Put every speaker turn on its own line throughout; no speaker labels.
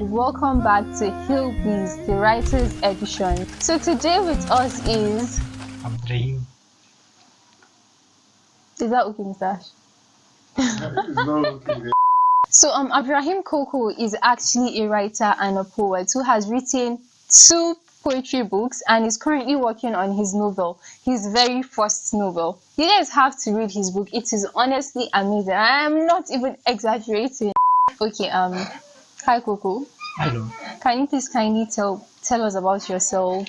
and welcome back to Hillbillies, the Writers Edition. So today with us is...
Abrahim.
Is that okay, Mr. Ash?
It's not okay.
So Abrahim Coco is actually a writer and a poet who has written 2 poetry books and is currently working on his novel, his very first novel. You guys have to read his book. It is honestly amazing. I am not even exaggerating. Okay, hi Coco.
Hello.
Can you please kindly tell us about yourself?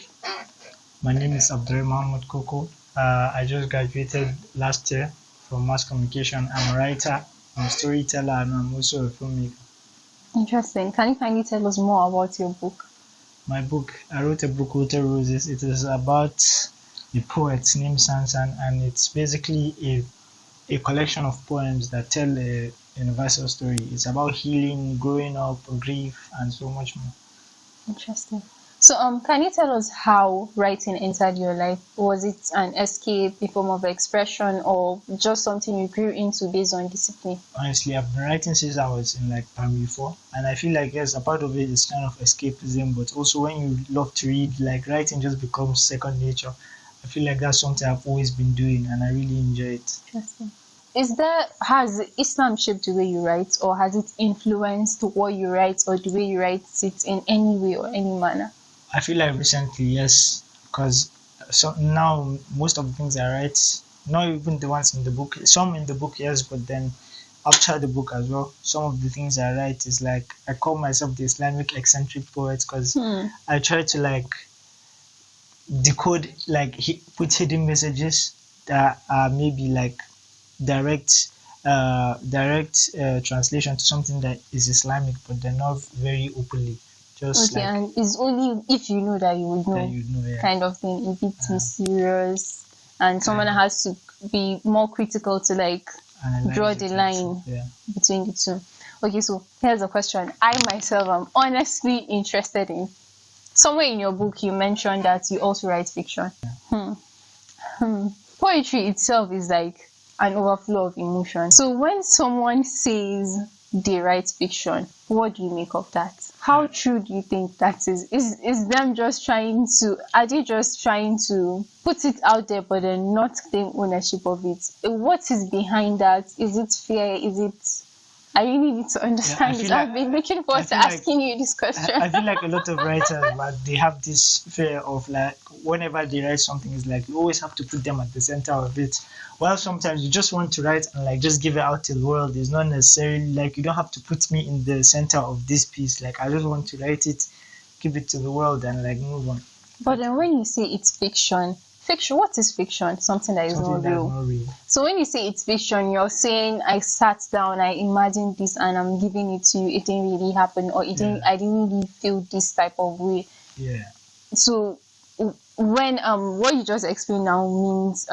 My name is Abrahim Mohamed Coco. I just graduated last year from mass communication. I'm a writer, I'm a storyteller, and I'm also a filmmaker.
Interesting. Can you kindly tell us more about your book?
My book, I wrote a book, Wilted Roses. It is about a poet named Sansan, and it's basically a collection of poems that tell a universal story. It's about healing, growing up, grief, and so much more.
Interesting. So can you tell us how writing entered your life? Was it an escape, a form of expression, or just something you grew into based on discipline?
Honestly, I've been writing since I was in primary 4, and I feel like yes, a part of it is kind of escapism, but also when you love to read, writing just becomes second nature. I feel like that's something I've always been doing, and I really enjoy it.
Interesting. Has Islam shaped the way you write, or has it influenced what you write or the way you write it in any way or any manner?
I feel like recently, yes, because now most of the things I write, not even the ones in the book, some in the book, yes, but then after the book as well, some of the things I write is I call myself the Islamic eccentric poet because I try to decode, put hidden messages that are maybe direct translation to something that is Islamic, but they're not very openly. Just
okay, and it's only if you know that you would know,
yeah.
Kind of thing. If it's mysterious and someone has to be more critical to draw the line between the two. Okay, so here's a question I myself am honestly interested in. Somewhere in your book you mentioned that you also write fiction. Poetry itself is like an overflow of emotion. So when someone says they write fiction, what do you make of that? How true do you think that is? Is them just are they just trying to put it out there but then not claim ownership of it? What is behind that? Is it fear? I really need to understand this. I've been looking forward to asking you this question.
I feel like a lot of writers, but they have this fear of whenever they write something, it's you always have to put them at the center of it. Well, sometimes you just want to write and just give it out to the world. It's not necessarily you don't have to put me in the center of this piece. I just want to write it, give it to the world, and move on.
But then when you say it's fiction, what is fiction? Something that is not real. So when you say it's fiction, you're saying I sat down, I imagined this, and I'm giving it to you. It didn't really happen, or I didn't really feel this type of way.
Yeah.
So when what you just explained now means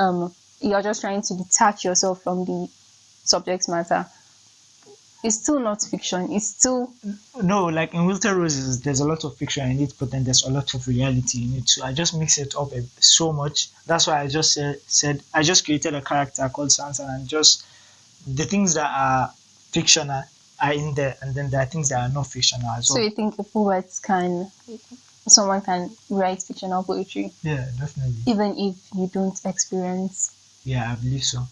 you're just trying to detach yourself from the subject matter. It's still not fiction. It's still...
No, in Wilted Roses, there's a lot of fiction in it, but then there's a lot of reality in it. So I just mix it up so much. That's why I just said I just created a character called Sansa, and just the things that are fictional are in there, and then there are things that are not fictional as well.
So you think someone can write fictional poetry?
Yeah, definitely.
Even if you don't experience...
Yeah, I believe so.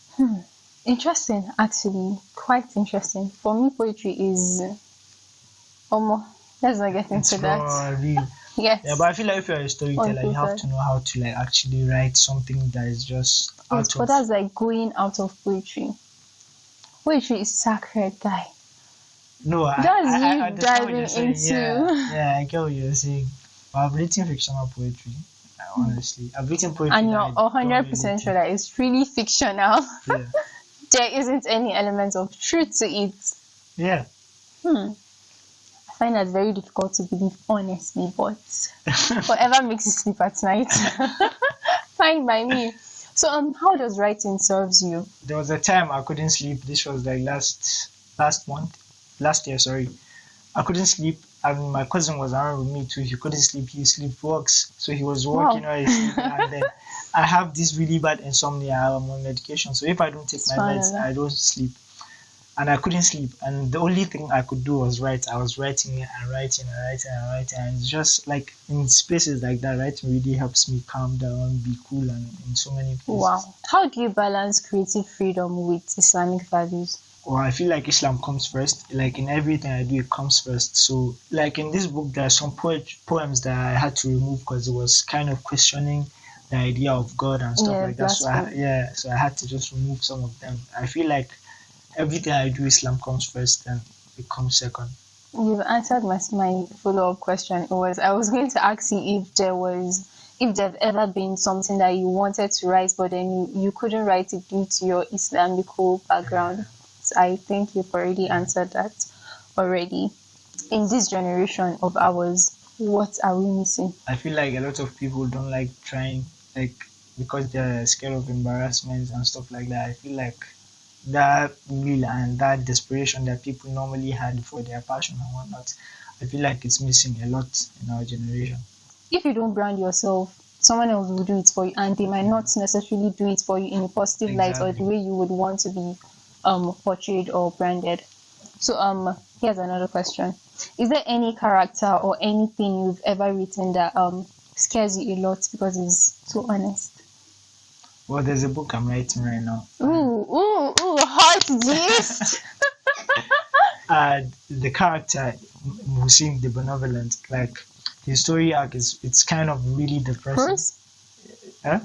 Interesting, actually, quite interesting. For me, poetry is let's not get into that.
Real.
Yes.
Yeah, but I feel like if you're a storyteller, you have to know how to actually write something that is just out of.
But that's going out of poetry. Poetry is sacred, guy.
No,
I diving into.
Yeah, I get what you're saying. But I've written fictional poetry. Honestly, I've written poetry.
And you're 100% sure that it's really fictional.
Yeah.
There isn't any element of truth to it.
Yeah.
I find that very difficult to believe, honestly, but whatever makes you sleep at night, fine by me. So, how does writing serves you?
There was a time I couldn't sleep. This was last year, sorry. I couldn't sleep. And my cousin was around with me too. He couldn't sleep. He sleepwalks. So he was working while he's sleeping. And then I have this really bad insomnia. I'm on medication. So if I don't take my meds, I don't sleep. and I couldn't sleep. And the only thing I could do was write. I was writing it and writing and writing and writing. And it's just like in spaces like that, writing really helps me calm down, be cool, and in so many places.
Wow. How do you balance creative freedom with Islamic values?
Well, I feel like Islam comes first. Like in everything I do, it comes first. So, like in this book, there are some poems that I had to remove because it was kind of questioning the idea of God and stuff
Yeah,
like that. So,
blasphemy.
so I had to just remove some of them. I feel like everything I do, Islam comes first, then it comes second.
You've answered my follow-up question. I was going to ask you if there've ever been something that you wanted to write, but then you couldn't write it due to your Islamic background. So I think you've already answered that already. In this generation of ours, what are we missing?
I feel like a lot of people don't like trying, like because they're scared of embarrassment and stuff like that. I feel like that will and that desperation that people normally had for their passion and whatnot, I feel like it's missing a lot in our generation.
If you don't brand yourself, someone else will do it for you, and they might not necessarily do it for you in a positive light or the way you would want to be portrayed or branded. So here's another question. Is there any character or anything you've ever written that scares you a lot because it's so honest?
Well, there's a book I'm writing right now.
Ooh, hot gist.
The character Musim the Benevolent, like his story arc it's kind of really depressing.
Prose?
Huh?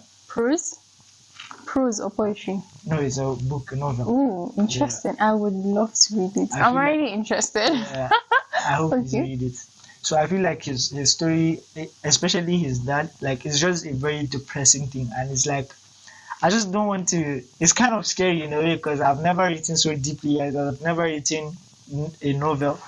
Prose or poetry?
No, it's a book, a novel.
Ooh, interesting. Yeah. I would love to read it. I'm already interested.
Yeah, I hope you read it. So I feel like his story, especially his dad, like it's just a very depressing thing, and it's like I just don't want to. It's kind of scary in a way because I've never written so deeply. I've never written a novel.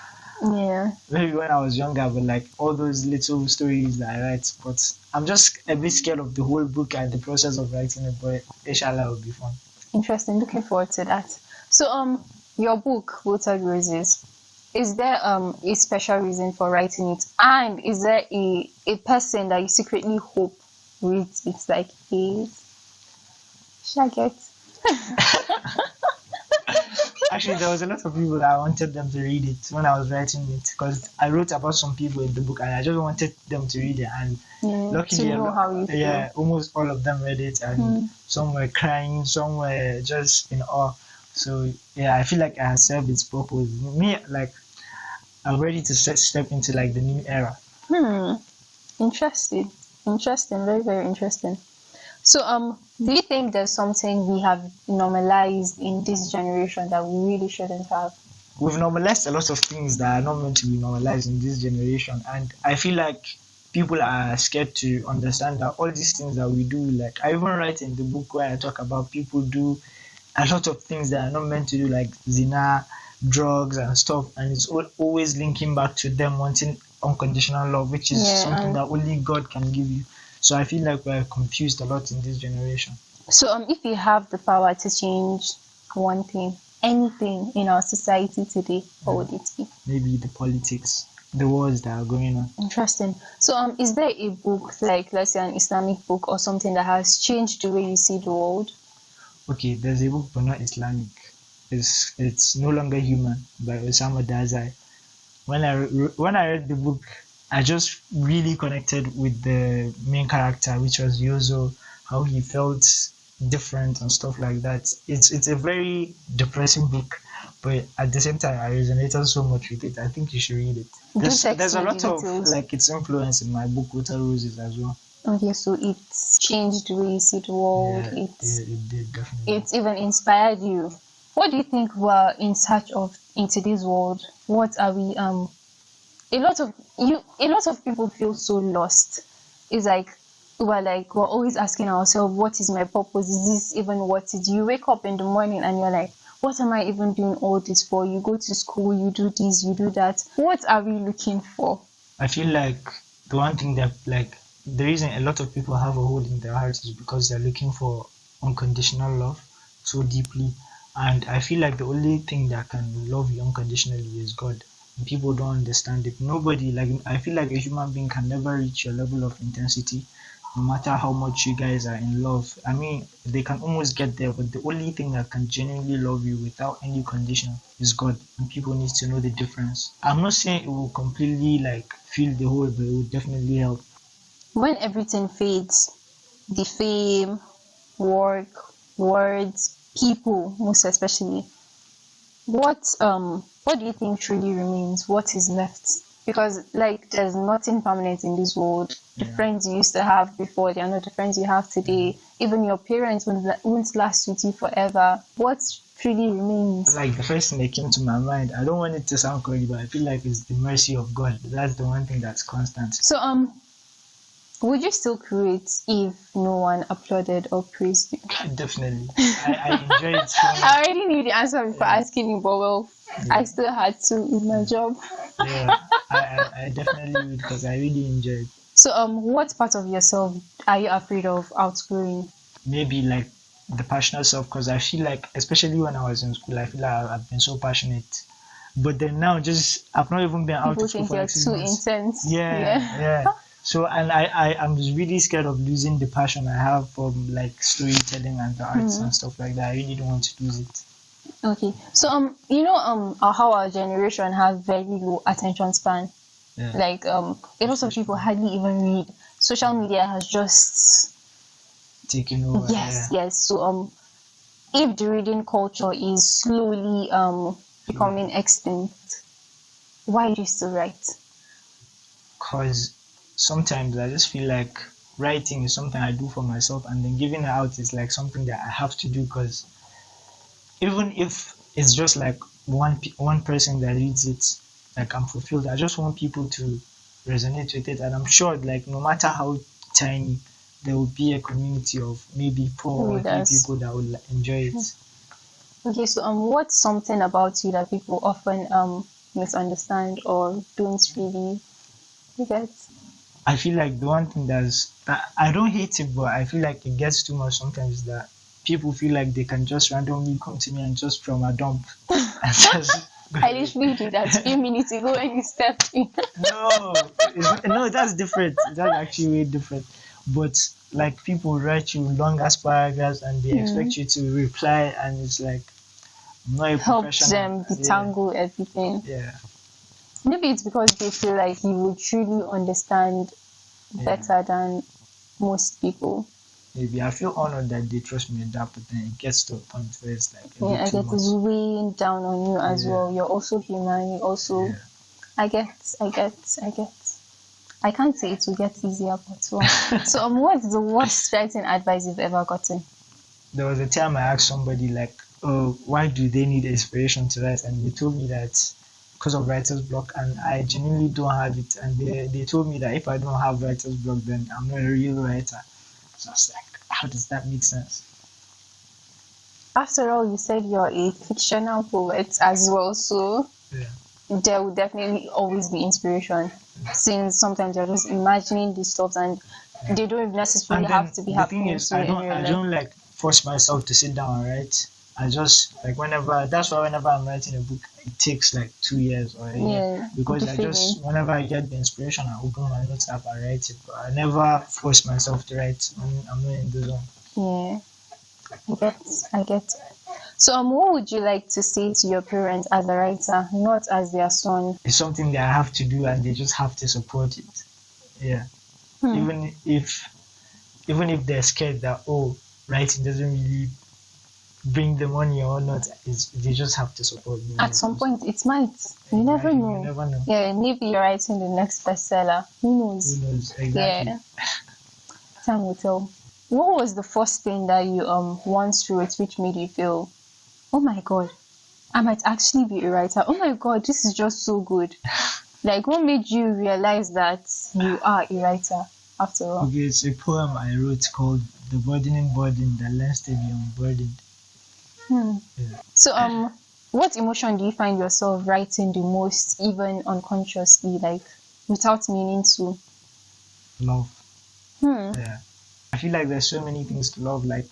Yeah.
Maybe when I was younger, but like all those little stories that I write. But I'm just a bit scared of the whole book and the process of writing it. But inshallah, will be fun.
Interesting. Looking forward to that. So your book, Wilted Roses. Is there a special reason for writing it? And is there a person that you secretly hope reads it? Like, hey, Shaget.
Actually, there was a lot of people that I wanted them to read it when I was writing it because I wrote about some people in the book and I just wanted them to read it. And luckily,
to know how you feel.
Yeah, almost all of them read it, and some were crying, some were just in awe. So yeah, I feel like I have served its purpose. Me, like, I'm ready to step into like the new era.
Interesting. Very, very interesting. So do you think there's something we have normalized in this generation that we really shouldn't have?
We've normalized a lot of things that are not meant to be normalized in this generation, and I feel like people are scared to understand that all these things that we do, like I even write in the book where I talk about people do a lot of things that are not meant to do, like zina, drugs and stuff, and it's always linking back to them wanting unconditional love, which is something that only God can give you. So I feel like we're confused a lot in this generation.
So if you have the power to change one thing, anything in our society today, what would it be?
Maybe the politics, the wars that are going on.
Interesting. So is there a book, like let's say an Islamic book or something that has changed the way you see the world?
Okay, there's a book but not Islamic. It's No Longer Human by Osama Dazai. When I read the book, I just really connected with the main character, which was Yozo, how he felt different and stuff like that. It's a very depressing book, but at the same time, I resonated so much with it. I think you should read it. There's a lot of like its influence in my book, Wilted Roses, as well.
Okay, so it's changed the way you see the world.
Yeah, it did definitely.
It's even inspired you. What do you think we're in search of in today's world? What are we a lot of people feel so lost. It's like we're always asking ourselves, what is my purpose? Is this even what it is? You wake up in the morning and you're like, what am I even doing all this for? You go to school, you do this, you do that. What are we looking for?
I feel like the one thing that like the reason a lot of people have a hole in their hearts is because they're looking for unconditional love so deeply. And I feel like the only thing that can love you unconditionally is God. And people don't understand it. Nobody, like, I feel like a human being can never reach your level of intensity no matter how much you guys are in love. I mean, they can almost get there, but the only thing that can genuinely love you without any condition is God. And people need to know the difference. I'm not saying it will completely like fill the hole, but it will definitely help.
When everything fades, the fame, work, words, people, most especially, what do you think truly remains? What is left? Because like there's nothing permanent in this world. The
Yeah.
friends you used to have before, they are not the friends you have today. Even your parents won't last with you forever. What truly remains?
Like the first thing that came to my mind, I don't want it to sound corny, but I feel like it's the mercy of God. That's the one thing that's constant.
So would you still create if no one applauded or praised you?
Definitely. I enjoy it so much.
I already knew the answer before asking you, but well,
Yeah.
I still had to with my job.
Yeah, I definitely would because I really enjoy it.
So what part of yourself are you afraid of outgrowing?
Maybe like the passionate self, because I feel like, especially when I was in school, I feel like I've been so passionate. But then now, just I've not even been out
People
of school
think
for
you're
like 6
too
months.
intense.
Yeah. So, and I'm just really scared of losing the passion I have for like storytelling and the arts and stuff like that. I really don't want to lose it.
Okay. So how our generation has very low attention span.
Yeah.
Like a lot of people hardly even read. Social media has just
Taking over.
yes. So if the reading culture is slowly becoming extinct, why do you still write?
Because sometimes I just feel like writing is something I do for myself, and then giving it out is like something that I have to do. Because even if it's just like one person that reads it, like I'm fulfilled. I just want people to resonate with it, and I'm sure like no matter how tiny, there will be a community of maybe 4 or 3
Readers.
people that will enjoy it.
Okay, so what's something about you that people often misunderstand or don't really get?
I feel like the one thing that I don't hate it, but I feel like it gets too much sometimes, that people feel like they can just randomly come to me and just from a dump and just
I literally did that a few minutes ago when you stepped in.
no, that's different. That's actually way different. But like people write you long ass paragraphs and they expect you to reply, and it's like I'm not a
Helps
professional.
them detangle everything.
Yeah.
Maybe it's because they feel like you would truly understand better than most people.
Maybe I feel honored that they trust me in that, but then it gets to a point where it's like a
Yeah,
bit
I
too
get
much.
it's weighing down on you as
Yeah.
well. You're also human. You also,
Yeah.
I get. I can't say it will get easier, but well. So, what's the worst writing advice you've ever gotten?
There was a time I asked somebody like, "Oh, why do they need inspiration to write?" And they told me that because of writer's block, and I genuinely don't have it. And they told me that if I don't have writer's block, then I'm not a real writer. So I was like, how does that make sense?
After all, you said you're a fictional poet as well, so
Yeah.
there will definitely always be inspiration. Since sometimes you're just imagining these stuff and they don't necessarily
And then
have to be
the thing
happening
is,
to you in real
I
life.
don't like force myself to sit down and write. I just like that's why whenever I'm writing a book, it takes like 2 years or a year,
Yeah,
because
the
I just
feeling.
whenever I get the inspiration, I open my notes app and write it. But I never force myself to write when I'm not in the zone.
Yeah, I get. So, what would you like to say to your parents as a writer, not as their son?
It's something that I have to do, and they just have to support it. Yeah. Even if they're scared that writing doesn't really bring the money or not, they just have to support me.
At some point, it might. You never
Exactly,
know.
you never know.
Yeah, maybe you're writing the next bestseller. Who knows?
Who knows? Exactly.
Yeah, time will tell. What was the first thing that you once wrote which made you feel, oh my god, I might actually be a writer. Oh my god, this is just so good. Like, what made you realize that you are a writer after all?
Okay, it's a poem I wrote called "The Burdening Burden That Learns to Be Unburdened." Yeah.
So, what emotion do you find yourself writing the most, even unconsciously, like without meaning to?
Love. Yeah. I feel like there's so many things to love. Like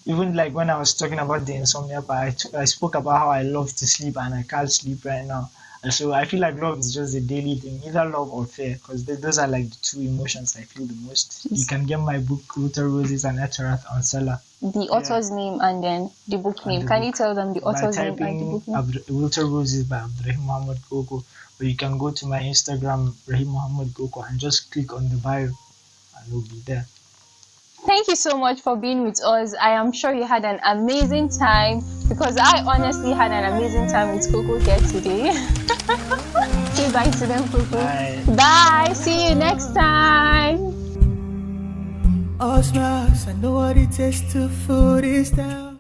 even like when I was talking about the insomnia part, I spoke about how I love to sleep and I can't sleep right now. So I feel like love is just a daily thing, either love or fear, because those are like the two emotions I feel the most. You can get my book, Wilted Roses and Eterath on Seller.
The author's name and then the book name. Can you tell them the author's name and the book name?
Wilted Roses by Abrahim Mohamed Coco. Or you can go to my Instagram, Abrahim Mohamed Coco, and just click on the bio and it'll be there.
Thank you so much for being with us. I am sure you had an amazing time, because I honestly had an amazing time with Coco here today. Say bye to them, Coco.
Bye.
Bye. See you next time.
All smiles, I know what it takes to fool this down.